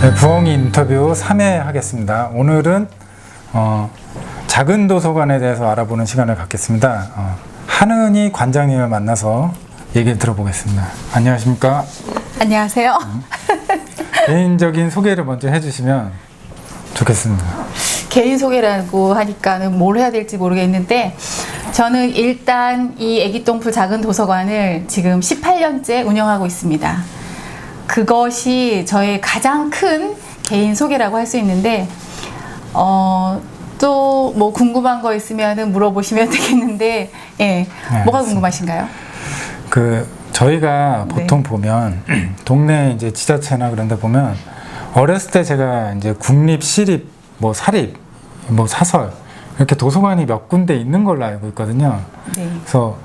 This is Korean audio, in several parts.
네, 부엉이 인터뷰 3회 하겠습니다. 오늘은 작은 도서관에 대해서 알아보는 시간을 갖겠습니다. 한은희 관장님을 만나서 얘기를 들어보겠습니다. 안녕하십니까? 안녕하세요. 개인적인 소개를 먼저 해주시면 좋겠습니다. 개인 소개라고 하니까는 뭘 해야 될지 모르겠는데, 저는 일단 이 애기똥풀 작은 도서관을 지금 18년째 운영하고 있습니다. 그것이 저의 가장 큰 개인 소개라고 할 수 있는데, 또 뭐 궁금한 거 있으면 물어보시면 되겠는데, 예, 네, 뭐가 알겠습니다. 궁금하신가요? 저희가 보통 네. 보면 동네 이제 지자체나 그런 데 보면 어렸을 때 제가 이제 국립, 시립, 뭐 사립, 뭐 사설 이렇게 도서관이 몇 군데 있는 걸로 알고 있거든요. 네. 그래서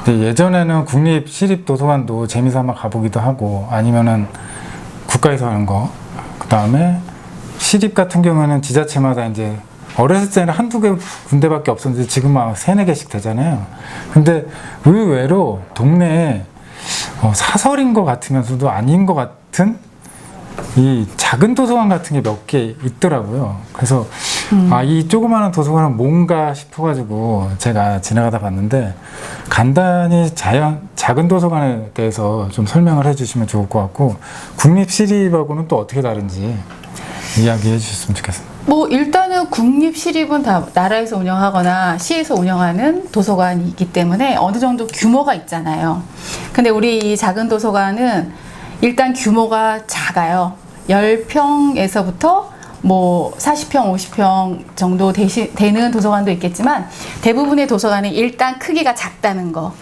근데 예전에는 국립, 시립 도서관도 재미삼아 가보기도 하고 아니면은 국가에서 하는 거, 그 다음에 시립 같은 경우는 지자체마다 이제 어렸을 때는 한두 개 군데밖에 없었는데 지금 막 3-4개씩 되잖아요. 근데 의외로 동네에 사설인 것 같으면서도 아닌 것 같은 이 작은 도서관 같은 게 몇 개 있더라고요. 그래서 이 조그마한 도서관은 뭔가 싶어가지고 제가 지나가다 봤는데 간단히 작은 도서관에 대해서 좀 설명을 해주시면 좋을 것 같고 국립시립하고는 또 어떻게 다른지 이야기해 주셨으면 좋겠습니다. 뭐 일단은 국립 시립은 다 나라에서 운영하거나 시에서 운영하는 도서관이기 때문에 어느 정도 규모가 있잖아요. 근데 우리 이 작은 도서관은 일단 규모가 작아요. 10평에서부터 뭐 40평, 50평 정도 되는 도서관도 있겠지만 대부분의 도서관은 일단 크기가 작다는 거.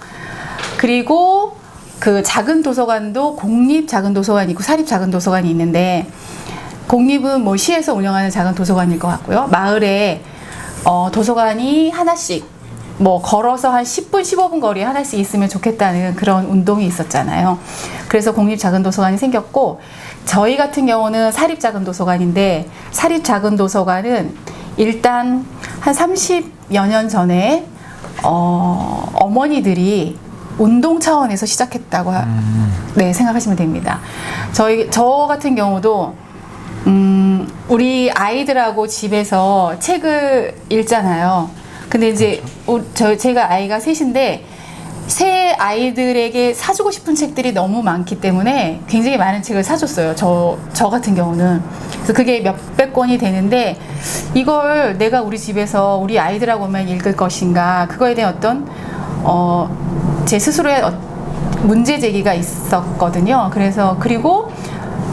그리고 그 작은 도서관도 공립 작은 도서관이 있고 사립 작은 도서관이 있는데, 공립은 뭐 시에서 운영하는 작은 도서관일 것 같고요. 마을에 도서관이 하나씩 뭐 걸어서 한 10분, 15분 거리에 하나씩 있으면 좋겠다는 그런 운동이 있었잖아요. 그래서 공립 작은 도서관이 생겼고, 저희 같은 경우는 사립 작은 도서관인데, 사립 작은 도서관은 일단 한 30여 년 전에 어머니들이 운동 차원에서 시작했다고 네, 생각하시면 됩니다. 저 같은 경우도 우리 아이들하고 집에서 책을 읽잖아요. 근데 이제 제가 아이가 셋인데 새 아이들에게 사주고 싶은 책들이 너무 많기 때문에 굉장히 많은 책을 사줬어요. 저 같은 경우는. 그래서 그게 몇백 권이 되는데, 이걸 내가 우리 집에서 우리 아이들하고만 읽을 것인가, 그거에 대한 어떤 제 스스로의 문제 제기가 있었거든요. 그리고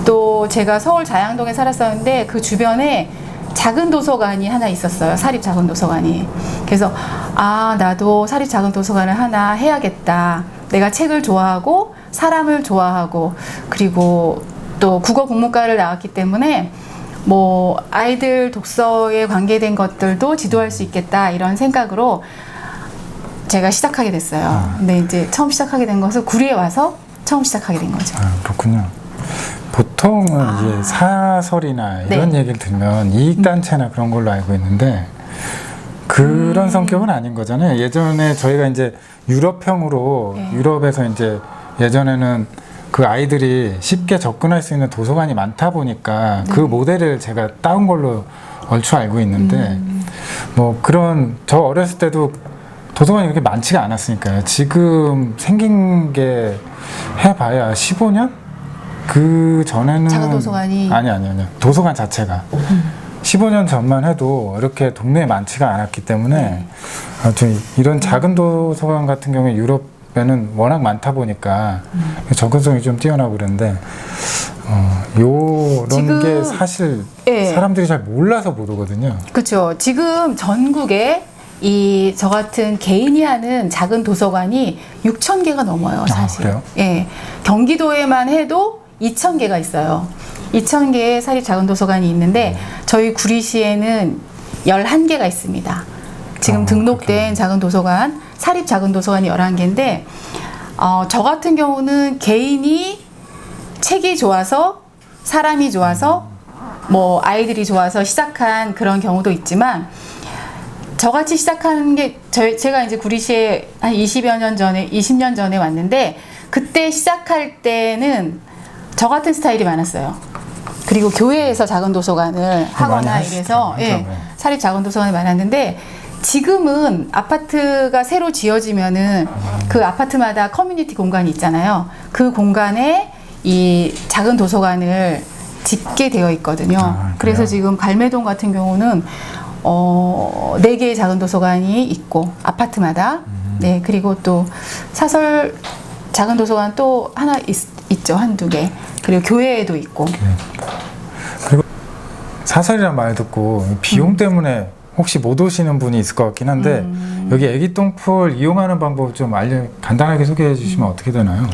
또 제가 서울 자양동에 살았었는데 그 주변에 작은 도서관이 하나 있었어요. 사립 작은 도서관이. 그래서 나도 사립 작은 도서관을 하나 해야겠다. 내가 책을 좋아하고 사람을 좋아하고 그리고 또 국어 국문과를 나왔기 때문에 뭐 아이들 독서에 관계된 것들도 지도할 수 있겠다, 이런 생각으로 제가 시작하게 됐어요. 근데 이제 처음 시작하게 된 것은 구리에 와서 처음 시작하게 된 거죠. 그렇군요. 보통은 이제 사설이나 이런 네. 얘기를 들으면 이익단체나 그런 걸로 알고 있는데 그런 성격은 아닌 거잖아요. 예전에 저희가 이제 유럽형으로 네. 유럽에서 이제 예전에는 그 아이들이 쉽게 접근할 수 있는 도서관이 많다 보니까 그 모델을 제가 따온 걸로 얼추 알고 있는데 뭐 저 어렸을 때도 도서관이 그렇게 많지가 않았으니까요. 지금 생긴 게 해봐야 15년? 그 전에는 작은 도서관이 아니요. 도서관 자체가 15년 전만 해도 이렇게 동네에 많지가 않았기 때문에 이런 작은 도서관 같은 경우에 유럽에는 워낙 많다 보니까 접근성이 좀 뛰어나고 그런데 요런 게 사실 사람들이 잘 몰라서 못 오거든요. 그렇죠. 지금 전국에 저 같은 개인이 하는 작은 도서관이 6,000개가 넘어요, 사실. 그래요? 예. 경기도에만 해도 2,000개가 있어요. 2,000개의 사립 작은 도서관이 있는데 저희 구리시에는 11개가 있습니다. 지금 등록된 그렇구나. 작은 도서관, 사립 작은 도서관이 11개인데 저 같은 경우는 개인이 책이 좋아서, 사람이 좋아서, 뭐 아이들이 좋아서 시작한 그런 경우도 있지만, 저같이 시작하는 게 제가 이제 구리시에 한 20년 전에 왔는데, 그때 시작할 때는 저 같은 스타일이 많았어요. 그리고 교회에서 작은 도서관을 하거나 많이 이래서 하시죠. 예, 사립 작은 도서관이 많았는데 지금은 아파트가 새로 지어지면은 그 아파트마다 커뮤니티 공간이 있잖아요. 그 공간에 이 작은 도서관을 짓게 되어 있거든요. 아, 그래서 그래요? 지금 갈매동 같은 경우는 4개의 작은 도서관이 있고 아파트마다 네, 그리고 또 사설 작은 도서관 또 하나 있죠. 한두 개. 그리고 교회에도 있고. 그리고 사설이란 말 듣고 비용 때문에 혹시 못 오시는 분이 있을 것 같긴 한데 여기 애기 똥풀 이용하는 방법 좀 간단하게 소개해 주시면 어떻게 되나요?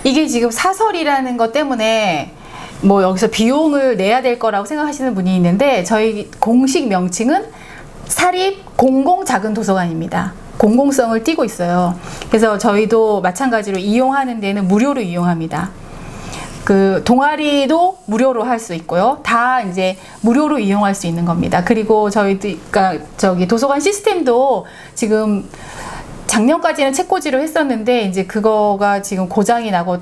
이게 지금 사설이라는 것 때문에 뭐 여기서 비용을 내야 될 거라고 생각하시는 분이 있는데 저희 공식 명칭은 사립 공공 작은 도서관입니다. 공공성을 띠고 있어요. 그래서 저희도 마찬가지로 이용하는 데는 무료로 이용합니다. 그 동아리도 무료로 할 수 있고요. 다 이제 무료로 이용할 수 있는 겁니다. 그리고 그러니까 저기 도서관 시스템도 지금 작년까지는 책꽂이로 했었는데 이제 그거가 지금 고장이 나고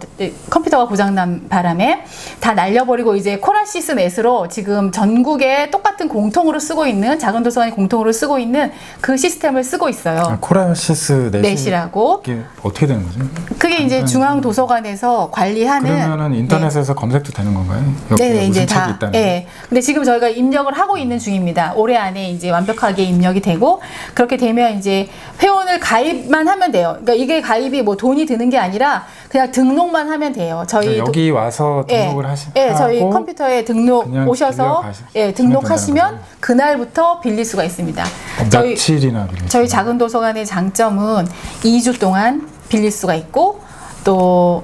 컴퓨터가 고장난 바람에 다 날려버리고 이제 코라시스 넷으로 지금 전국에 똑같은 공통으로 쓰고 있는 작은 도서관이 공통으로 쓰고 있는 그 시스템을 쓰고 있어요. 코라시스 넷이라고. 이게 어떻게 되는 거죠? 그게 이제 중앙 도서관에서 관리하는 그러면은 인터넷에서 검색도 되는 건가요? 여기 네네, 무슨 이제 책이 다. 있다는 예. 근데 지금 저희가 입력을 하고 있는 중입니다. 올해 안에 이제 완벽하게 입력이 되고, 그렇게 되면 이제 회원을 가입만 하면 돼요. 그러니까 이게 가입이 뭐 돈이 드는 게 아니라 그냥 등록만 하면 돼요. 저희 여기 와서 등록을 예, 저희 하고 컴퓨터에 등록 그냥 오셔서 빌려 등록하시면 된다는 그날부터 빌릴 수가 있습니다. 저희 며칠이나 빌릴 저희 수 작은 도서관의 장점은 2주 동안 빌릴 수가 있고 또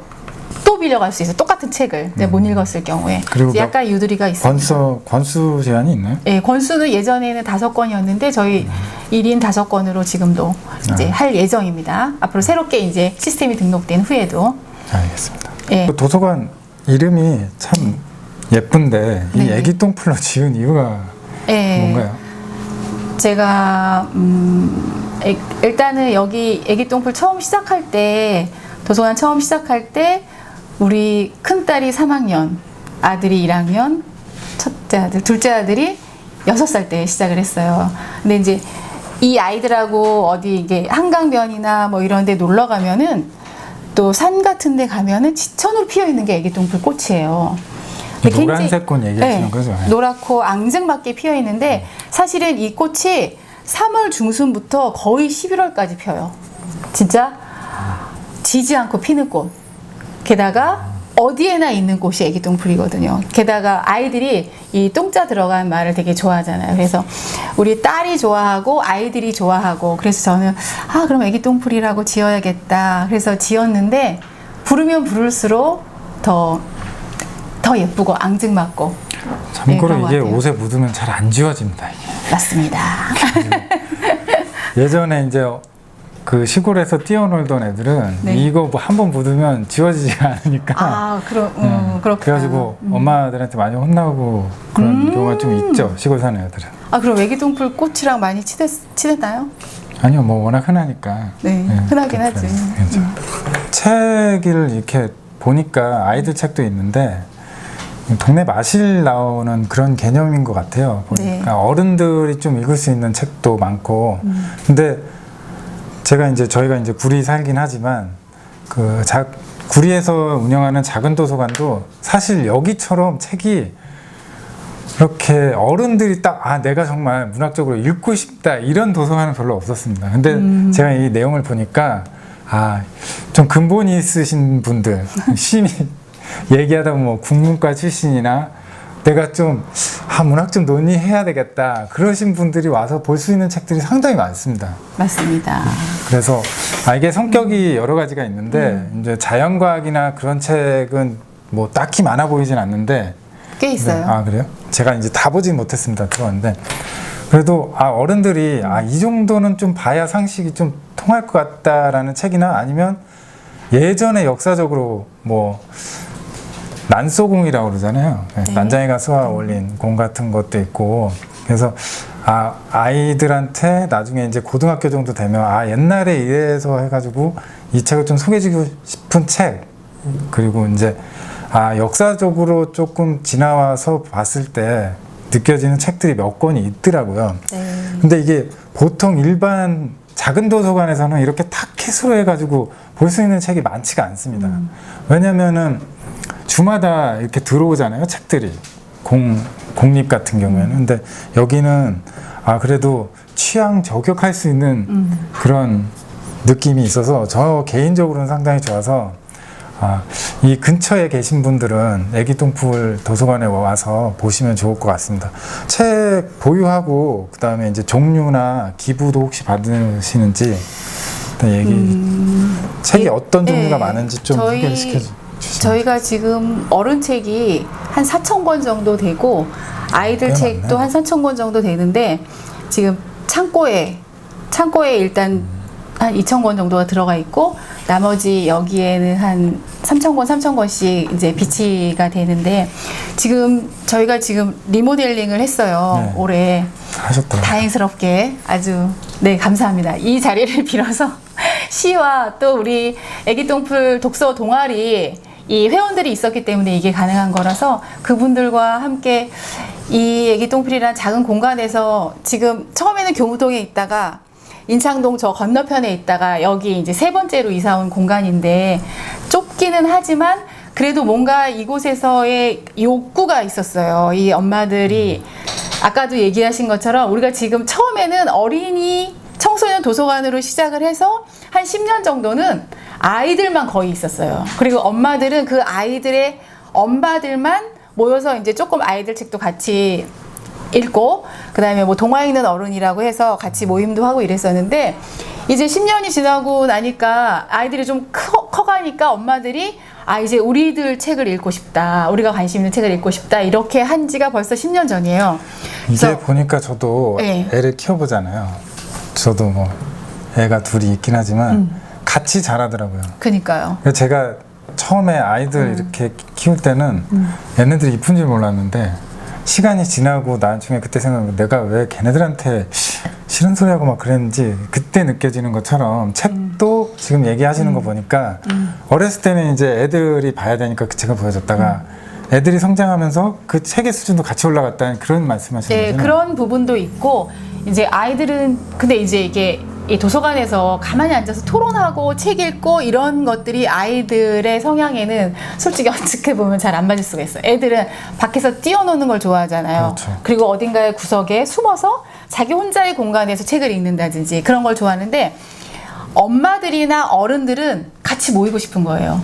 빌려갈 수 있어요. 똑같은 책을 못 읽었을 경우에. 그리고 이제 약간 유두리가 있습니다. 권수 제한이 있나요? 예, 권수는 예전에는 5건이었는데 저희 1인 5건으로 지금도 이제 할 예정입니다. 앞으로 새롭게 이제 시스템이 등록된 후에도. 알겠습니다. 예. 그 도서관 이름이 참 예쁜데 이 네. 애기 똥풀로 지은 이유가 예. 뭔가요? 제가 일단은 여기 애기 똥풀 처음 시작할 때 도서관 처음 시작할 때 우리 큰딸이 3학년, 아들이 1학년, 첫째 아들, 둘째 아들이 6살 때 시작을 했어요. 근데 이제 이 아이들하고 어디 이게 한강변이나 뭐 이런 데 놀러 가면은 또 산 같은 데 가면은 지천으로 피어 있는 게 애기 똥풀 꽃이에요. 근데 노란색 꽃 얘기하시는 거죠? 노랗고 앙증맞게 피어 있는데 사실은 이 꽃이 3월 중순부터 거의 11월까지 펴요. 진짜 지지 않고 피는 꽃. 게다가 어디에나 있는 꽃이 애기 똥풀이거든요. 게다가 아이들이 이 똥자 들어간 말을 되게 좋아하잖아요. 그래서 우리 딸이 좋아하고 아이들이 좋아하고 그래서 저는 그럼 애기 똥풀이라고 지어야겠다. 그래서 지었는데 부르면 부를수록 더 예쁘고 앙증맞고. 참고로 그런 것 이게 같아요. 옷에 묻으면 잘 안 지워집니다. 이게. 맞습니다. 예전에 이제 그 시골에서 뛰어놀던 애들은 네. 이거 뭐 한 번 묻으면 지워지지가 않으니까 그렇구나. 그래가지고 엄마들한테 많이 혼나고 그런 경우가 좀 있죠. 시골 사는 애들은. 그럼 애기 똥풀 꽃이랑 많이 친했나요? 아니요, 뭐 워낙 흔하니까. 네, 흔하긴 하지. 그렇죠. 책을 이렇게 보니까 아이들 책도 있는데 동네 마실 나오는 그런 개념인 것 같아요. 보니까 네. 어른들이 좀 읽을 수 있는 책도 많고. 근데 저희가 이제 구리 살긴 하지만 구리에서 운영하는 작은 도서관도 사실 여기처럼 책이 이렇게 어른들이 딱 내가 정말 문학적으로 읽고 싶다 이런 도서관은 별로 없었습니다. 근데 제가 이 내용을 보니까 좀 근본이 있으신 분들 심히 얘기하다 보면 뭐 국문과 출신이나 내가 좀 문학 좀 논의해야 되겠다 그러신 분들이 와서 볼 수 있는 책들이 상당히 많습니다. 맞습니다. 그래서 이게 성격이 여러 가지가 있는데 이제 자연과학이나 그런 책은 뭐 딱히 많아 보이진 않는데 꽤 있어요. 네. 그래요? 제가 이제 다 보진 못했습니다. 들어왔는데 그래도 어른들이 이 정도는 좀 봐야 상식이 좀 통할 것 같다라는 책이나 아니면 예전에 역사적으로 뭐 난소공이라고 그러잖아요. 네. 난장이가 쏘아 올린 공 같은 것도 있고 그래서 아이들한테 나중에 이제 고등학교 정도 되면 옛날에 이래서 해가지고 이 책을 좀 소개해주고 싶은 책 그리고 이제 역사적으로 조금 지나와서 봤을 때 느껴지는 책들이 몇 권이 있더라고요. 네. 근데 이게 보통 일반 작은 도서관에서는 이렇게 탁켓으로 해가지고 볼 수 있는 책이 많지가 않습니다. 왜냐면은 주마다 이렇게 들어오잖아요, 책들이. 공립 같은 경우에는. 근데 여기는 그래도 취향 저격할 수 있는 그런 느낌이 있어서 저 개인적으로는 상당히 좋아서 이 근처에 계신 분들은 애기똥풀 도서관에 와서 보시면 좋을 것 같습니다. 책 보유하고 그다음에 이제 종류나 기부도 혹시 받으시는지 책이 어떤 종류가 많은지 좀 소개를 시켜주시면. 저희가 지금 어른 책이 한 4,000권 정도 되고 아이들 책도 한 3,000권 정도 되는데 지금 창고에 일단 한 2,000권 정도가 들어가 있고 나머지 여기에는 한 3,000권씩 이제 비치가 되는데 지금 저희가 지금 리모델링을 했어요. 네. 올해 하셨더라고요. 다행스럽게 아주 네 감사합니다. 이 자리를 빌어서 시와 또 우리 애기똥풀 독서 동아리 이 회원들이 있었기 때문에 이게 가능한 거라서 그분들과 함께 이 애기똥풀이라는 작은 공간에서 지금 처음에는 교무동에 있다가 인창동 저 건너편에 있다가 여기 이제 세 번째로 이사 온 공간인데 좁기는 하지만 그래도 뭔가 이곳에서의 욕구가 있었어요. 이 엄마들이 아까도 얘기하신 것처럼 우리가 지금 처음에는 어린이 청소년 도서관으로 시작을 해서 한 10년 정도는 아이들만 거의 있었어요. 그리고 엄마들은 그 아이들의 엄마들만 모여서 이제 조금 아이들 책도 같이 읽고 그다음에 뭐 동화 읽는 어른이라고 해서 같이 모임도 하고 이랬었는데 이제 10년이 지나고 나니까 아이들이 좀 커가니까 엄마들이 이제 우리들 책을 읽고 싶다. 우리가 관심 있는 책을 읽고 싶다. 이렇게 한 지가 벌써 10년 전이에요. 이제 보니까 저도 애를 키워보잖아요. 저도 뭐 애가 둘이 있긴 하지만 같이 자라더라고요. 그러니까요. 제가 처음에 아이들 이렇게 키울 때는 얘네들이 이쁜 줄 몰랐는데 시간이 지나고 나중에 그때 생각하면 내가 왜 걔네들한테 싫은 소리 하고 막 그랬는지 그때 느껴지는 것처럼 책도 지금 얘기하시는 거 보니까 어렸을 때는 이제 애들이 봐야 되니까 그 책을 보여줬다가 애들이 성장하면서 그 책의 수준도 같이 올라갔다는 그런 말씀하시는 거죠? 네, 그런 부분도 있고 이제 아이들은 근데 이제 이게 이 도서관에서 가만히 앉아서 토론하고 책 읽고 이런 것들이 아이들의 성향에는 솔직히 어떻게 보면 잘 안 맞을 수가 있어요. 애들은 밖에서 뛰어노는 걸 좋아하잖아요. 그렇죠. 그리고 어딘가의 구석에 숨어서 자기 혼자의 공간에서 책을 읽는다든지 그런 걸 좋아하는데 엄마들이나 어른들은 같이 모이고 싶은 거예요.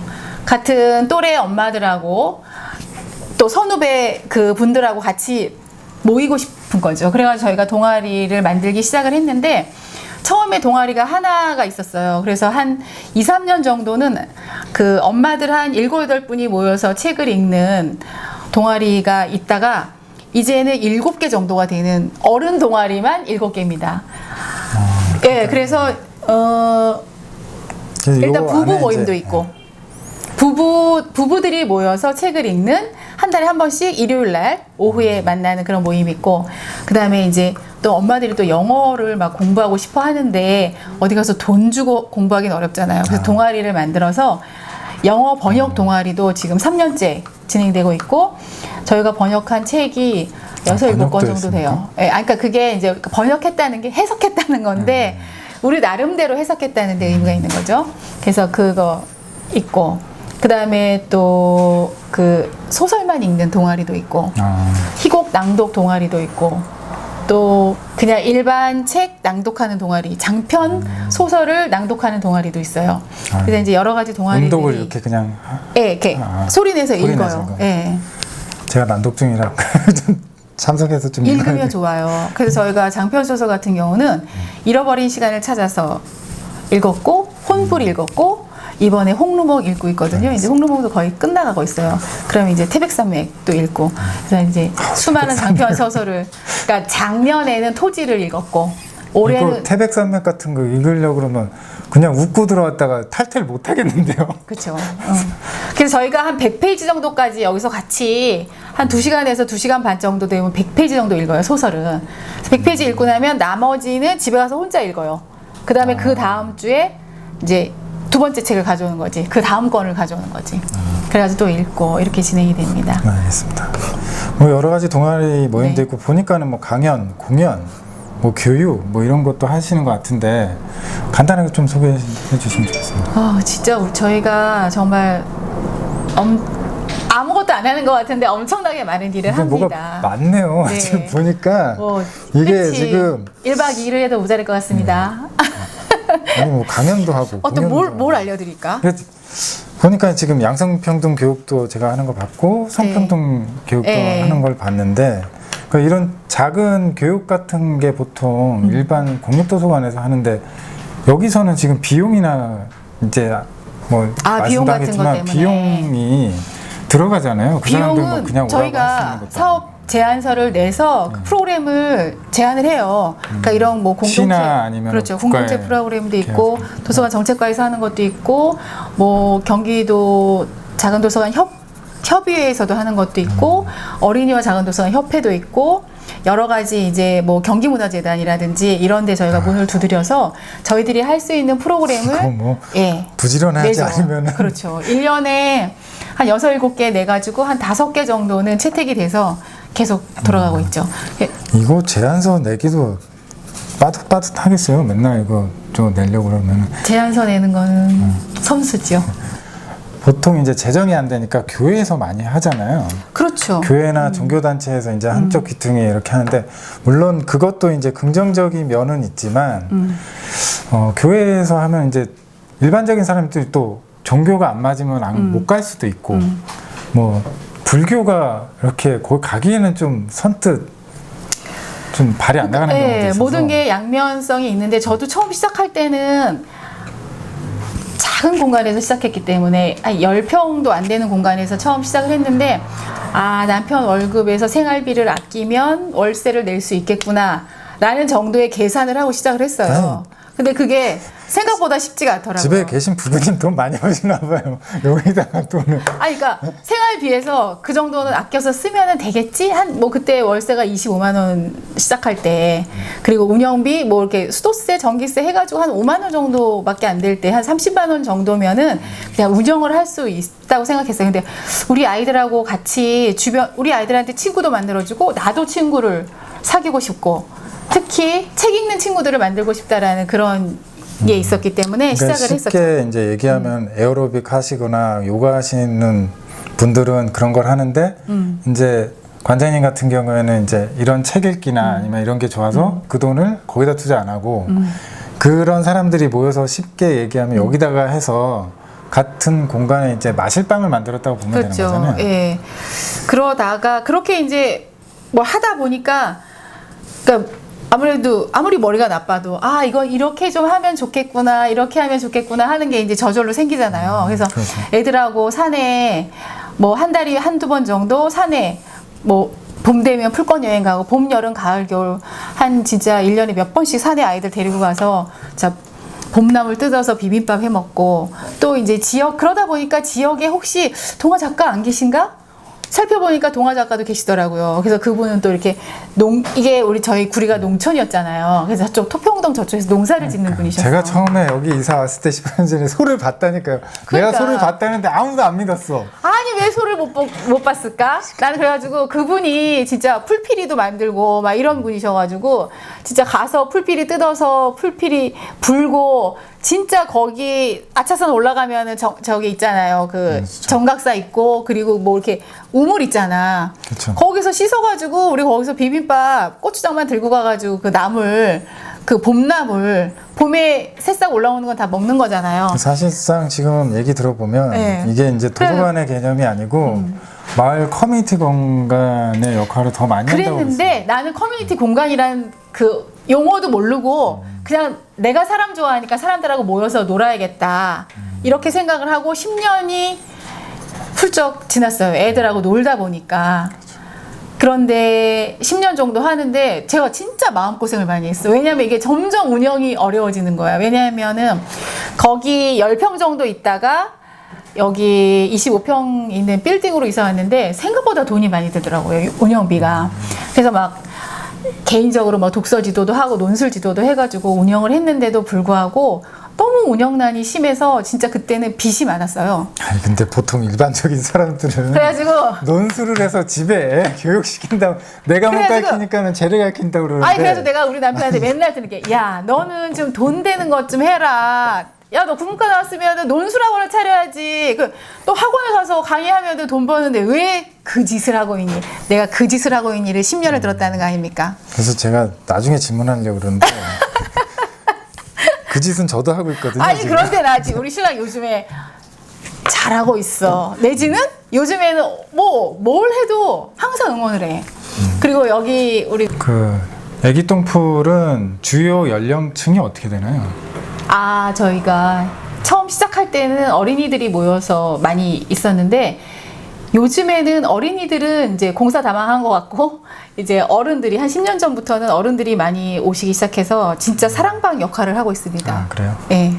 같은 또래 엄마들하고 또 선후배 그 분들하고 같이 모이고 싶은 거죠. 그래가지고 저희가 동아리를 만들기 시작을 했는데 처음에 동아리가 하나가 있었어요. 그래서 한 2, 3년 정도는 그 엄마들 한 7, 8분이 모여서 책을 읽는 동아리가 있다가 이제는 7개 정도가 되는 어른 동아리만 7개입니다. 예, 그래서 일단 부부 모임도 있고 부부들이 모여서 책을 읽는 한 달에 한 번씩 일요일 날 오후에 만나는 그런 모임이 있고 그다음에 이제 또 엄마들이 또 영어를 막 공부하고 싶어 하는데 어디 가서 돈 주고 공부하기는 어렵잖아요. 그래서 동아리를 만들어서 영어 번역 동아리도 지금 3년째 진행되고 있고 저희가 번역한 책이 6, 7권 정도 돼요. 예, 그러니까 그게 이제 번역했다는 게 해석했다는 건데 우리 나름대로 해석했다는 데 의미가 있는 거죠. 그래서 그거 있고 그 다음에 또 그 소설만 읽는 동아리도 있고 희곡 낭독 동아리도 있고 또 그냥 일반 책 낭독하는 동아리 장편 소설을 낭독하는 동아리도 있어요. 그래서 이제 여러 가지 동아리들이 낭독을 이렇게 그냥 이렇게 소리내서 읽어요. 예. 제가 낭독 중이라 좀 참석해서 좀 읽으면 좋아요. 그래서 저희가 장편 소설 같은 경우는 잃어버린 시간을 찾아서 읽었고 혼불 읽었고 이번에 홍루목 읽고 있거든요. 이제 홍루목도 거의 끝나가고 있어요. 그러면 이제 태백산맥도 읽고, 그래서 이제 수많은 장편 소설을, 그러니까 작년에는 토지를 읽었고, 올해는 태백산맥 같은 거 읽으려고 그러면 그냥 웃고 들어왔다가 탈퇴를 못 하겠는데요. 그렇죠. 그래서 저희가 한 100페이지 정도까지 여기서 같이 한 2시간에서 2시간 반 정도 되면 100페이지 정도 읽어요, 소설은. 100페이지 읽고 나면 나머지는 집에 가서 혼자 읽어요. 그 다음에 그 다음 주에 이제 두 번째 책을 가져오는 거지. 그 다음 권을 가져오는 거지. 그래가지고 또 읽고 이렇게 진행이 됩니다. 알겠습니다. 뭐 여러 가지 동아리 모임도 네. 있고 보니까는 뭐 강연, 공연, 뭐 교육 뭐 이런 것도 하시는 것 같은데 간단하게 좀 소개해 주시면 좋겠습니다. 진짜 저희가 정말 아무것도 안 하는 것 같은데 엄청나게 많은 일을 이게 합니다. 뭐가 많네요. 네. 지금 보니까 이게 그치? 지금 1박 2일을 해도 모자랄 것 같습니다. 아니 뭐 강연도 하고 어떤 공연도 뭘 하고. 알려드릴까? 그래서 보니까 지금 양성평등 교육도 제가 하는 거 봤고 성평등 교육도 네. 하는 걸 봤는데 그러니까 이런 작은 교육 같은 게 보통 일반 공립도서관에서 하는데 여기서는 지금 비용이나 이제 뭐 비용 말씀도 같은 것 하겠지만 때문에. 비용이 들어가잖아요. 그 사람들 뭐 비용은 그냥 오라고 할 수 있는 저희가 것도 사업 제안서를 내서 그 프로그램을 제안을 해요. 그러니까 이런 뭐 공동체 시나 아니면 그렇죠. 국가의 공동체 프로그램도 있고 계약서. 도서관 정책과에서 하는 것도 있고 뭐 경기도 작은 도서관 협의회에서도 하는 것도 있고 어린이와 작은 도서관 협회도 있고 여러 가지 이제 뭐 경기문화재단이라든지 이런 데 저희가 문을 두드려서 저희들이 할 수 있는 프로그램을 그거 뭐 예. 부지런하지 내죠. 않으면은 그렇죠. 1년에 한 6, 7개 내가지고 한 5개 정도는 채택이 돼서 계속 돌아가고 있죠. 예. 이거 제안서 내기도 빠듯빠듯하겠어요. 맨날 이거 좀 내려고 그러면은 제안서 내는 거는 선수죠. 보통 이제 재정이 안 되니까 교회에서 많이 하잖아요. 그렇죠. 교회나 종교단체에서 이제 한쪽 귀퉁이 이렇게 하는데 물론 그것도 이제 긍정적인 면은 있지만 교회에서 하면 이제 일반적인 사람들이 또 종교가 안 맞으면 못 갈 수도 있고 뭐 불교가 이렇게 거기 가기에는 좀 선뜻 좀 발이 안 나가는 경우도 있어서 모든 게 양면성이 있는데 저도 처음 시작할 때는 작은 공간에서 시작했기 때문에 한 10평도 안 되는 공간에서 처음 시작을 했는데 남편 월급에서 생활비를 아끼면 월세를 낼 수 있겠구나 라는 정도의 계산을 하고 시작을 했어요. 근데 그게 생각보다 쉽지가 않더라고요. 집에 계신 부모님 돈 많이 버시나 봐요. 여기다가 돈을 그러니까 생활비에서 그 정도는 아껴서 쓰면은 되겠지? 뭐 그때 월세가 25만 원 시작할 때 그리고 운영비 뭐 이렇게 수도세, 전기세 해가지고 한 5만 원 정도밖에 안 될 때 한 30만 원 정도면은 그냥 운영을 할 수 있다고 생각했어요. 근데 우리 아이들하고 같이 우리 아이들한테 친구도 만들어주고 나도 친구를 사귀고 싶고 특히 책 읽는 친구들을 만들고 싶다라는 그런 게 있었기 때문에 그러니까 시작을 쉽게 했었죠. 이제 얘기하면 에어로빅 하시거나 요가 하시는 분들은 그런 걸 하는데 이제 관장님 같은 경우에는 이제 이런 책 읽기나 아니면 이런 게 좋아서 그 돈을 거기다 투자 안 하고 그런 사람들이 모여서 쉽게 얘기하면 여기다가 해서 같은 공간에 이제 마실방을 만들었다고 보면 되는 그렇죠. 거잖아요. 예. 그러다가 그렇게 이제 뭘 하다 보니까 그러니까 아무래도 아무리 머리가 나빠도 이거 이렇게 좀 하면 좋겠구나 이렇게 하면 좋겠구나 하는 게 이제 저절로 생기잖아요. 그래서 그렇죠. 애들하고 산에 뭐 한 달에 한두 번 정도 산에 뭐 봄 되면 풀꽃 여행 가고 봄, 여름, 가을, 겨울 한 진짜 1년에 몇 번씩 산에 아이들 데리고 가서 봄나물 뜯어서 비빔밥 해 먹고 또 이제 그러다 보니까 지역에 혹시 동화 작가 안 계신가? 살펴보니까 동화 작가도 계시더라고요. 그래서 그분은 또 이렇게 이게 저희 구리가 농촌이었잖아요. 그래서 저쪽 토평동 저쪽에서 농사를 짓는 분이셨어요. 제가 처음에 여기 이사 왔을 때 10년 전에 소를 봤다니까요. 내가 그러니까. 소를 봤다는데 아무도 안 믿었어. 아니 왜 소를 못 봤을까? 나는 그래가지고 그분이 진짜 풀피리도 만들고 막 이런 분이셔가지고 진짜 가서 풀피리 뜯어서 풀피리 불고 진짜 거기 아차산 올라가면은 저기 있잖아요. 그 정각사 있고 그리고 뭐 이렇게 우물 있잖아. 그쵸. 거기서 씻어가지고 우리 거기서 비빔밥 고추장만 들고 가가지고 그 나물 그 봄나물 봄에 새싹 올라오는 건 다 먹는 거잖아요. 사실상 지금 얘기 들어보면 네. 이게 이제 도서관의 개념이 아니고 마을 커뮤니티 공간의 역할을 더 많이 한다고 그랬는데 나는 커뮤니티 공간이란 그 용어도 모르고 그냥 내가 사람 좋아하니까 사람들하고 모여서 놀아야겠다 이렇게 생각을 하고 10년이 훌쩍 지났어요. 애들하고 놀다 보니까. 그런데 10년 정도 하는데 제가 진짜 마음고생을 많이 했어요. 왜냐하면 이게 점점 운영이 어려워지는 거야. 왜냐하면은 거기 10평 정도 있다가 여기 25평 있는 빌딩으로 이사 왔는데 생각보다 돈이 많이 들더라고요. 운영비가. 그래서 막 개인적으로 뭐 독서 지도도 하고 논술 지도도 해가지고 운영을 했는데도 불구하고 너무 운영난이 심해서 진짜 그때는 빚이 많았어요. 아니 근데 보통 일반적인 사람들은 그래가지고 논술을 해서 집에 애 교육시킨다고 내가 못 그래가지고 가르치니까는 쟤를 가르친다고 그러는데 아니 그래서 내가 우리 남편한테 맨날 드는 게 야 너는 좀 돈 되는 것 좀 해라. 야 너 국문과 나왔으면 논술학원을 차려야지. 또 학원에 가서 강의하면 돈 버는데 왜 그 짓을 하고 있니? 내가 그 짓을 하고 있니를 10년을 들었다는 거 아닙니까? 그래서 제가 나중에 질문하려고 그러는데 그 짓은 저도 하고 있거든요. 아니 지금. 그런데 나 지금 우리 신랑 요즘에 잘하고 있어. 내지는 요즘에는 뭐 뭘 해도 항상 응원을 해. 그리고 여기 우리 그 애기 똥풀은 주요 연령층이 어떻게 되나요? 저희가 처음 시작할 때는 어린이들이 모여서 많이 있었는데 요즘에는 어린이들은 이제 공사 다망한 것 같고 이제 어른들이 한 10년 전부터는 어른들이 많이 오시기 시작해서 진짜 사랑방 역할을 하고 있습니다. 아 그래요? 네.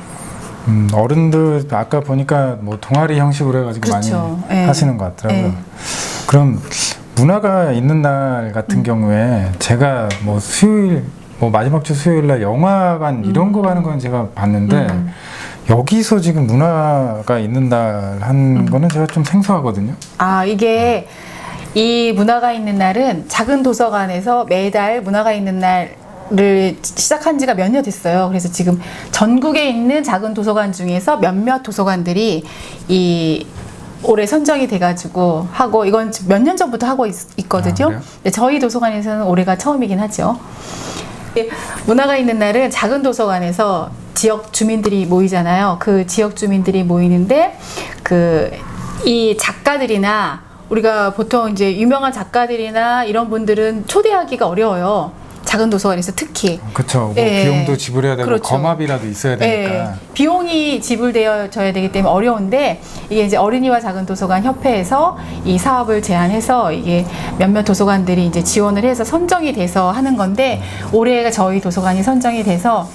어른들 아까 보니까 뭐 동아리 형식으로 해가지고 그렇죠. 많이 예. 하시는 것 같더라고요. 예. 그럼 문화가 있는 날 같은 경우에 제가 뭐 수요일 뭐 마지막 주 수요일 날 영화관 이런 거 가는 건 제가 봤는데 여기서 지금 문화가 있는 날 한 거는 제가 좀 생소하거든요. 이게 이 문화가 있는 날은 작은 도서관에서 매달 문화가 있는 날을 시작한 지가 몇 년 됐어요. 그래서 지금 전국에 있는 작은 도서관 중에서 몇몇 도서관들이 이 올해 선정이 돼가지고 하고 이건 몇 년 전부터 하고 있거든요. 그래요? 근데 저희 도서관에서는 올해가 처음이긴 하죠. 문화가 있는 날은 작은 도서관에서 지역 주민들이 모이잖아요. 그 지역 주민들이 모이는데 이 작가들이나 우리가 보통 이제 유명한 작가들이나 이런 분들은 초대하기가 어려워요. 작은 도서관에서 특히. 그렇죠. 뭐 예. 비용도 지불해야 되고 그렇죠. 거마비라도 있어야 되니까. 예, 비용이 지불되어져야 되기 때문에 어려운데 이게 이제 어린이와 작은 도서관 협회에서 이 사업을 제안해서 이게 몇몇 도서관들이 이제 지원을 해서 선정이 돼서 하는 건데 올해가 저희 도서관이 선정이 돼서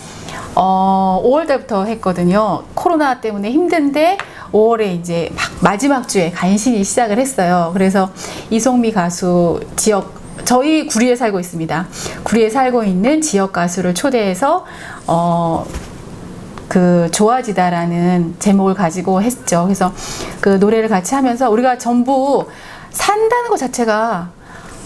5월 달부터 했거든요. 코로나 때문에 힘든데 5월에 이제 막 마지막 주에 간신히 시작을 했어요. 그래서 이송미 가수 저희 구리에 살고 있습니다. 구리에 살고 있는 지역 가수를 초대해서 좋아지다라는 제목을 가지고 했죠. 그래서 그 노래를 같이 하면서 우리가 전부 산다는 것 자체가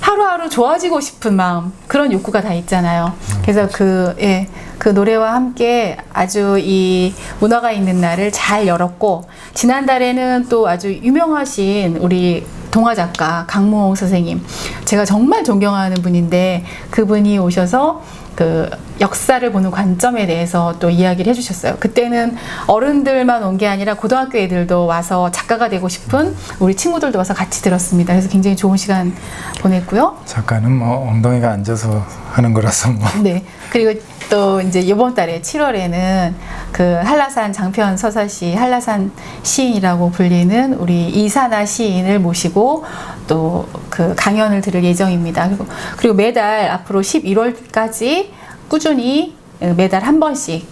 하루하루 좋아지고 싶은 마음 그런 욕구가 다 있잖아요. 그래서 그 노래와 함께 아주 이 문화가 있는 날을 잘 열었고 지난달에는 또 아주 유명하신 우리 동화 작가 강무홍 선생님 제가 정말 존경하는 분인데 그분이 오셔서 그 역사를 보는 관점에 대해서 또 이야기를 해주셨어요. 그때는 어른들만 온 게 아니라 고등학교 애들도 와서 작가가 되고 싶은 우리 친구들도 와서 같이 들었습니다. 그래서 굉장히 좋은 시간 보냈고요. 작가는 뭐 엉덩이가 앉아서 하는 거라서 뭐. 네. 그리고 또 이제 이번 달에 7월에는 그 한라산 장편 서사시 한라산 시인이라고 불리는 우리 이사나 시인을 모시고 또 그 강연을 들을 예정입니다. 그리고 매달 앞으로 11월까지 꾸준히 매달 한 번씩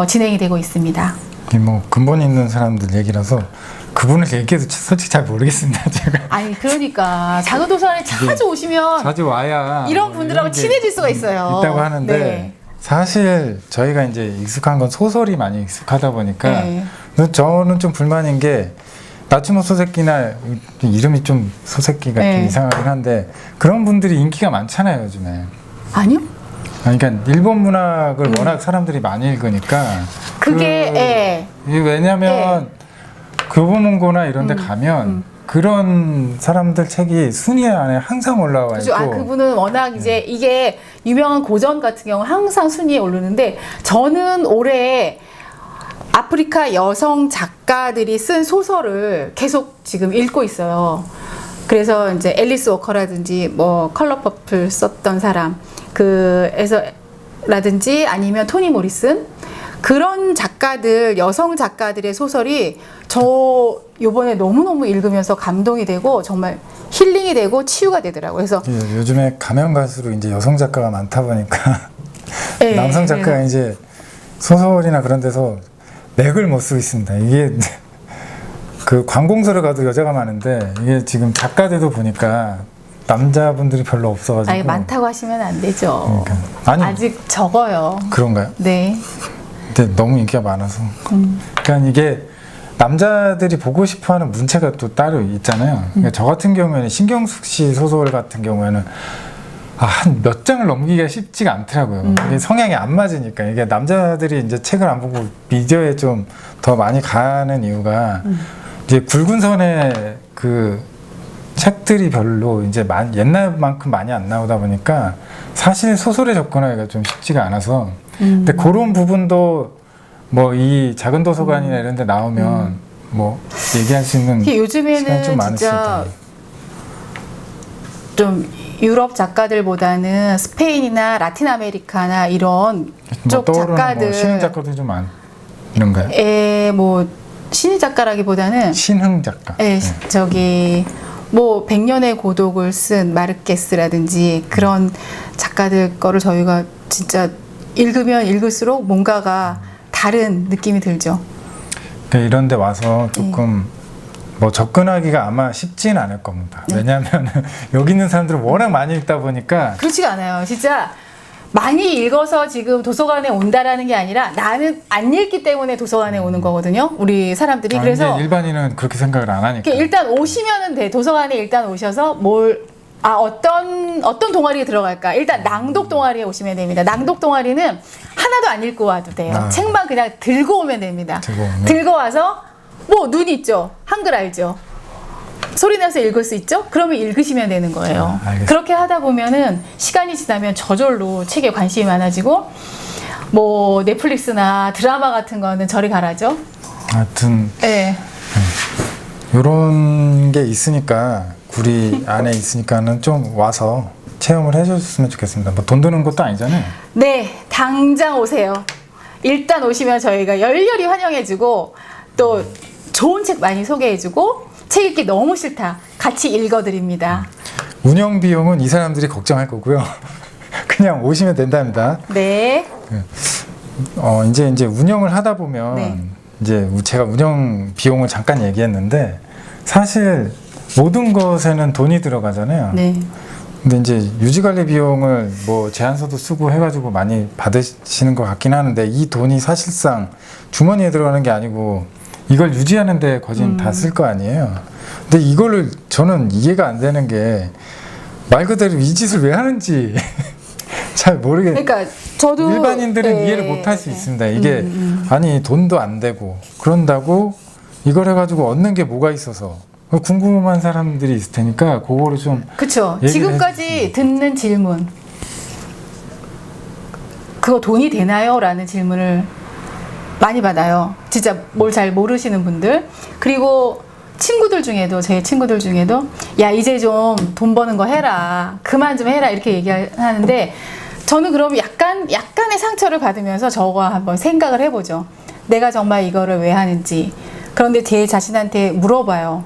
진행이 되고 있습니다. 뭐 근본 있는 사람들 얘기라서 그분을 얘기해도 솔직히 잘 모르겠습니다. 제가 아니 그러니까 작은 도서관에 자주 오시면 자주 와야 이런 뭐 분들하고 이런 게 친해질 수가 있어요. 있다고 하는데 네. 사실 저희가 이제 익숙한 건 소설이 많이 익숙하다 보니까 네. 저는 좀 불만인 게 나츠모 소세끼나 이름이 좀 소세끼 같은 네. 이상하긴 한데 그런 분들이 인기가 많잖아요 요즘에. 아니요? 그러니까 일본 문학을 워낙 사람들이 많이 읽으니까 그게 이게 왜냐면 교보문고나 이런 데 가면 그런 사람들 책이 순위 안에 항상 올라와 그죠. 있고 그분은 워낙 이제 이게 유명한 고전 같은 경우 항상 순위에 오르는데 저는 올해 아프리카 여성 작가들이 쓴 소설을 계속 지금 읽고 있어요. 그래서 이제 앨리스 워커라든지 뭐 컬러 퍼플 썼던 사람 라든지 아니면 토니 모리슨 그런 작가들 여성 작가들의 소설이 저 요번에 너무너무 읽으면서 감동이 되고 정말 힐링이 되고 치유가 되더라고요. 그래서 요즘에 가면 갈수록 이제 여성 작가가 많다 보니까 네, 남성 작가가 그래서 이제 소설이나 그런 데서 맥을 못 쓰고 있습니다. 이게 그 관공서를 가도 여자가 많은데 이게 지금 작가들도 보니까 남자분들이 별로 없어가지고 많다고 하시면 안 되죠. 그러니까. 아니, 아직 적어요. 그런가요? 네. 근데 너무 인기가 많아서. 그러니까 이게 남자들이 보고 싶어하는 문체가 또 따로 있잖아요. 그러니까 저 같은 경우에는 신경숙 씨 소설 같은 경우에는 한 몇 장을 넘기기가 쉽지가 않더라고요. 이게 성향이 안 맞으니까. 이게 남자들이 이제 책을 안 보고 미디어에 좀 더 많이 가는 이유가 이제 굵은 선의 그 책들이 별로 이제 옛날만큼 많이 안 나오다 보니까 사실 소설에 접근하기가 좀 쉽지가 않아서. 근데 그런 부분도 뭐 이 작은 도서관이나 이런 데 나오면 뭐 얘기할 수 있는 요즘에는 시간이 좀 많으실 진짜 텐데. 좀 유럽 작가들보다는 스페인이나 라틴 아메리카나 이런 쪽 떠오르는 작가들 뭐 신흥 작가도 좀 많은가요? 뭐 신인 작가라기보다는 신흥 작가. 저기 뭐 100년의 고독을 쓴 마르케스라든지 그런 작가들 거를 저희가 진짜 읽으면 읽을수록 뭔가가 다른 느낌이 들죠. 그러니까 이런 데 와서 조금 뭐 접근하기가 아마 쉽지는 않을 겁니다. 왜냐하면 여기 있는 사람들은 워낙 많이 읽다 보니까. 그렇지가 않아요. 진짜 많이 읽어서 지금 도서관에 온다라는 게 아니라 나는 안 읽기 때문에 도서관에 오는 거거든요. 우리 사람들이. 그래서 이제 일반인은 그렇게 생각을 안 하니까. 일단 오시면은 돼. 도서관에 일단 오셔서 어떤 동아리에 들어갈까? 일단 낭독 동아리에 오시면 됩니다. 낭독 동아리는 하나도 안 읽고 와도 돼요. 책만 그냥 들고 오면 됩니다. 들고 와서 뭐 눈 있죠? 한글 알죠? 소리 내서 읽을 수 있죠? 그러면 읽으시면 되는 거예요. 그렇게 하다 보면은 시간이 지나면 저절로 책에 관심이 많아지고 뭐 넷플릭스나 드라마 같은 거는 저리 가라죠. 하여튼 이런 게 있으니까 구리 안에 있으니까는 좀 와서 체험을 해줬으면 좋겠습니다. 뭐 돈 드는 것도 아니잖아요. 네, 당장 오세요. 일단 오시면 저희가 열렬히 환영해주고 또 좋은 책 많이 소개해주고 책 읽기 너무 싫다. 같이 읽어드립니다. 운영 비용은 이 사람들이 걱정할 거고요. 그냥 오시면 된답니다. 네. 이제 운영을 하다 보면 이제 제가 운영 비용을 잠깐 얘기했는데 사실 모든 것에는 돈이 들어가잖아요. 네. 근데 이제 유지관리 비용을 뭐 제안서도 쓰고 해가지고 많이 받으시는 것 같긴 하는데 이 돈이 사실상 주머니에 들어가는 게 아니고 이걸 유지하는데 거진 다 쓸 거 아니에요. 근데 이거를 저는 이해가 안 되는 게 말 그대로 이 짓을 왜 하는지 잘 모르겠어요. 그러니까 저도 일반인들은 이해를 못 할 수 있습니다. 이게 아니 돈도 안 되고 그런다고 이걸 해가지고 얻는 게 뭐가 있어서 궁금한 사람들이 있을 테니까 그거를 좀 그쵸. 지금까지 듣는 질문 그거 돈이 되나요? 라는 질문을 많이 받아요. 진짜 뭘 잘 모르시는 분들. 그리고 친구들 중에도 제 친구들 중에도 야 이제 좀 돈 버는 거 해라. 그만 좀 해라. 이렇게 얘기하는데 저는 그럼 약간의 상처를 받으면서 저와 한번 생각을 해보죠. 내가 정말 이거를 왜 하는지. 그런데 제 자신한테 물어봐요.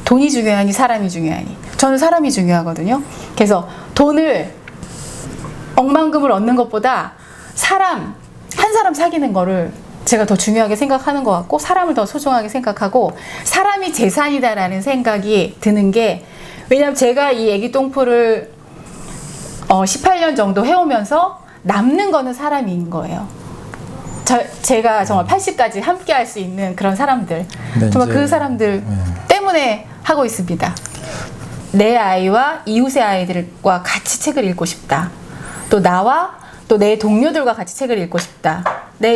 돈이 중요하니 사람이 중요하니. 저는 사람이 중요하거든요. 그래서 돈을 억만금을 얻는 것보다 한 사람 사귀는 거를 제가 더 중요하게 생각하는 것 같고 사람을 더 소중하게 생각하고 사람이 재산이다라는 생각이 드는 게 왜냐하면 제가 이 애기 똥풀을 18년 정도 해오면서 남는 거는 사람인 거예요. 제가 정말 80까지 함께 할 수 있는 그런 사람들 정말 그 사람들 때문에 하고 있습니다. 내 아이와 이웃의 아이들과 같이 책을 읽고 싶다. 또 나와 또 내 동료들과 같이 책을 읽고 싶다.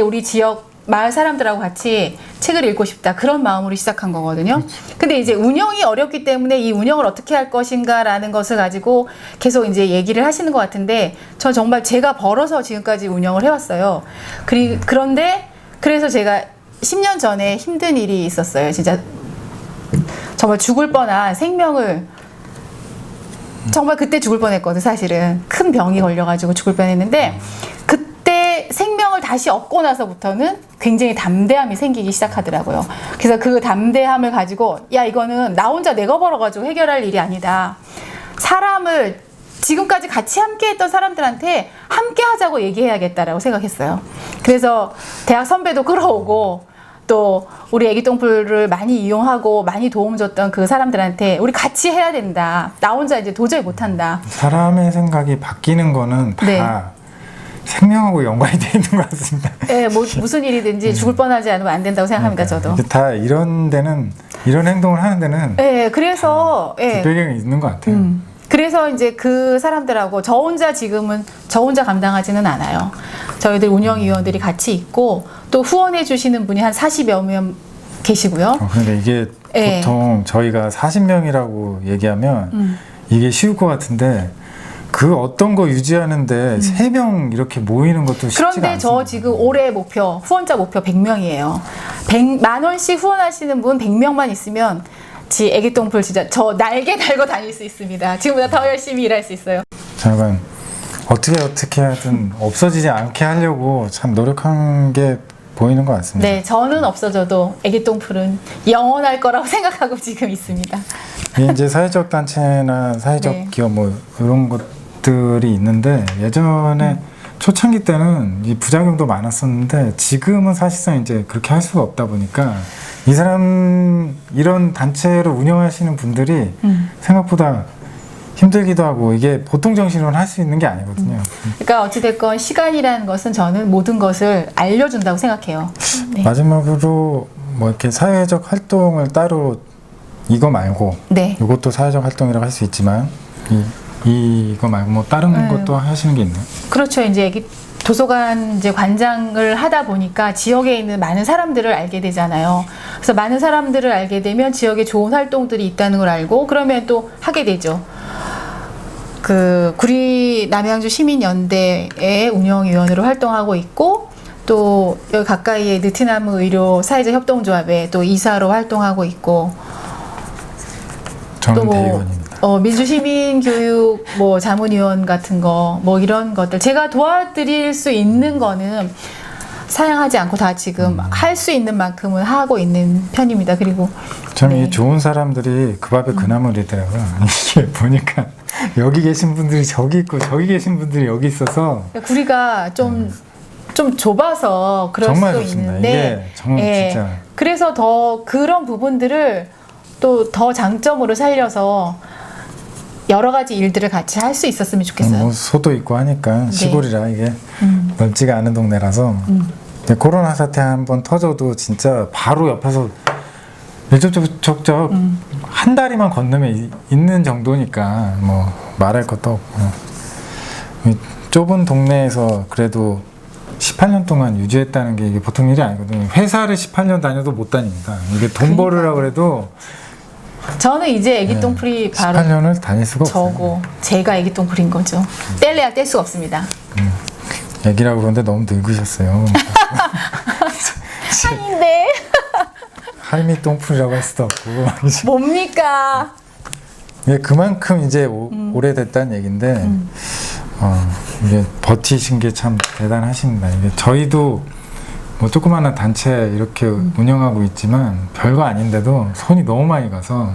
우리 지역 마을 사람들하고 같이 책을 읽고 싶다. 그런 마음으로 시작한 거거든요. 근데 이제 운영이 어렵기 때문에 이 운영을 어떻게 할 것인가라는 것을 가지고 계속 이제 얘기를 하시는 것 같은데 전 정말 제가 벌어서 지금까지 운영을 해왔어요. 그런데 그래서 제가 10년 전에 힘든 일이 있었어요. 진짜 정말 죽을 뻔한 생명을 정말 그때 죽을 뻔했거든. 사실은 큰 병이 걸려가지고 죽을 뻔했는데 그때 생명을 다시 얻고 나서부터는 굉장히 담대함이 생기기 시작하더라고요. 그래서 그 담대함을 가지고 야 이거는 나 혼자 내가 벌어가지고 해결할 일이 아니다. 사람을 지금까지 같이 함께했던 사람들한테 함께 하자고 얘기해야겠다라고 생각했어요. 그래서 대학 선배도 끌어오고 또 우리 애기 똥풀을 많이 이용하고 많이 도움 줬던 그 사람들한테 우리 같이 해야 된다. 나 혼자 이제 도저히 못한다. 사람의 생각이 바뀌는 거는 다 생명하고 연관이 되어 있는 것 같습니다. 예, 뭐 무슨 일이든지 죽을 뻔하지 않으면 안 된다고 생각합니다. 저도. 이게 다 이런 데는 이런 행동을 하는 데는 예, 그래서 예. 배경이 있는 것 같아요. 그래서 이제 그 사람들하고 저 혼자 지금은 저 혼자 감당하지는 않아요. 저희들 운영위원들이 같이 있고 또 후원해 주시는 분이 한 40여 명 계시고요. 그런데 이게 예. 보통 저희가 40명이라고 얘기하면 이게 쉬울 것 같은데 그 어떤 거 유지하는데 3명 이렇게 모이는 것도 쉽지가 그런데 않습니다. 저 지금 올해 목표, 후원자 목표 100명이에요. 100만 원씩 후원하시는 분 100명만 있으면 지 애기똥풀 진짜 저 날개 달고 다닐 수 있습니다. 지금보다 더 열심히 일할 수 있어요. 잠깐 어떻게 하든 없어지지 않게 하려고 참 노력한 게 보이는 것 같습니다. 네, 저는 없어져도 애기똥풀은 영원할 거라고 생각하고 지금 있습니다. 이게 이제 사회적 단체나 사회적 네. 기업 뭐 이런 것들이 있는데 예전에 초창기 때는 이 부작용도 많았었는데 지금은 사실상 이제 그렇게 할 수가 없다 보니까 이 사람 이런 단체를 운영하시는 분들이 생각보다 힘들기도 하고 이게 보통 정신으로는 할 수 있는 게 아니거든요. 그러니까 어찌됐건 시간이라는 것은 저는 모든 것을 알려준다고 생각해요. 네. 마지막으로 뭐 이렇게 사회적 활동을 따로 이거 말고 네. 이것도 사회적 활동이라고 할 수 있지만 이거 말고 뭐 다른 것도 하시는 게 있나요? 그렇죠. 이제 애기 도서관 이제 관장을 하다 보니까 지역에 있는 많은 사람들을 알게 되잖아요. 그래서 많은 사람들을 알게 되면 지역에 좋은 활동들이 있다는 걸 알고 그러면 또 하게 되죠. 그 구리 남양주 시민연대의 운영위원으로 활동하고 있고 또 여기 가까이에 느티나무 의료 사회적 협동조합에 또 이사로 활동하고 있고 저는 또 뭐 대의원입니다. 민주시민교육 뭐 자문위원 같은 거 뭐 이런 것들 제가 도와드릴 수 있는 거는 사양하지 않고 다 지금 할 수 있는 만큼은 하고 있는 편입니다. 그리고 참 네. 이 좋은 사람들이 그 밥에 그 나물이더라고요. 이게 보니까 여기 계신 분들이 저기 있고 저기 계신 분들이 여기 있어서 구리가 좀 좁아서 그럴 정말 수도 좋습니다. 있는데 이게 정말 진짜 그래서 더 그런 부분들을 또 더 장점으로 살려서 여러 가지 일들을 같이 할 수 있었으면 좋겠어요. 뭐 소도 있고 하니까 시골이라 이게 넓지가 않은 동네라서 근데 코로나 사태 한번 터져도 진짜 바로 옆에서 밀접촉적 한 다리만 건너면 있는 정도니까 뭐 말할 것도 없고 이 좁은 동네에서 그래도 18년 동안 유지했다는 게 이게 보통 일이 아니거든요. 회사를 18년 다녀도 못 다닙니다. 이게 돈 벌으라 그래도 저는 이제 애기똥풀이 바로 18년을 다닐 수가 없어요. 저고 제가 애기똥풀인 거죠. 뗄래야 뗄 수가 없습니다. 얘기라고 그러는데 너무 늙으셨어요. 아닌데 할미 똥풀이라고 할 수도 없고 뭡니까? 이게 그만큼 이제 오래됐다는 얘기인데 이게 버티신 게 참 대단하십니다. 이게 저희도 뭐 조그마한 단체 이렇게 운영하고 있지만 별거 아닌데도 손이 너무 많이 가서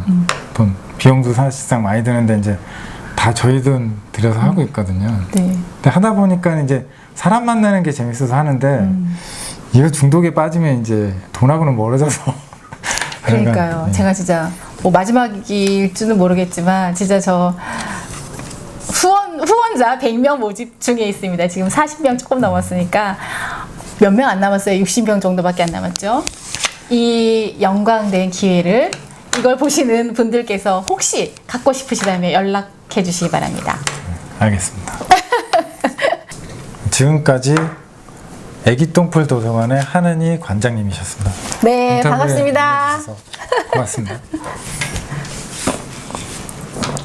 돈 비용도 사실상 많이 드는데 이제 다 저희 돈 들여서 하고 있거든요. 네. 근데 하다 보니까 이제 사람 만나는 게 재밌어서 하는데 이거 중독에 빠지면 이제 돈하고는 멀어져서 그러니까요. 네. 제가 진짜 뭐 마지막일 줄은 모르겠지만 진짜 저 후원자 100명 모집 중에 있습니다. 지금 40명 조금 넘었으니까 몇 명 안 남았어요. 60명 정도밖에 안 남았죠. 이 영광된 기회를 이걸 보시는 분들께서 혹시 갖고 싶으시다면 연락해 주시기 바랍니다. 알겠습니다. 지금까지 애기똥풀 도서관의 한은희 관장님이셨습니다. 네, 인터뷰에 반갑습니다. 응해주셔서 고맙습니다.